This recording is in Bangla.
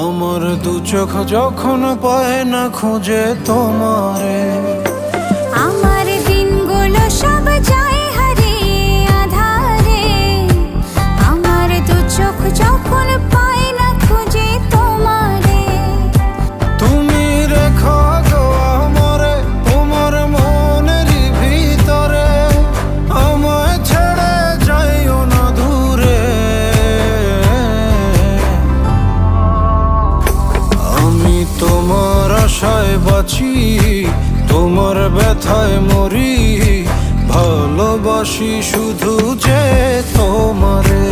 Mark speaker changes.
Speaker 1: আমার দু চোখ যখন পায় না খুঁজে তোমারে,
Speaker 2: আমার দিনগুলো সব যায় হারিয়ে আধারে। আমার দু চোখ যখন পায় না খুঁজে তোমারে,
Speaker 1: তুমি রেখো গো আমারে তোমার মনের ভিতরে, আমায় ছেড়ে যাইও না দূরে। আমি তোমার আশায় বাঁচি, তোমার ব্যথায় মরি, ভালোবাসি শুধু যে তোমারে।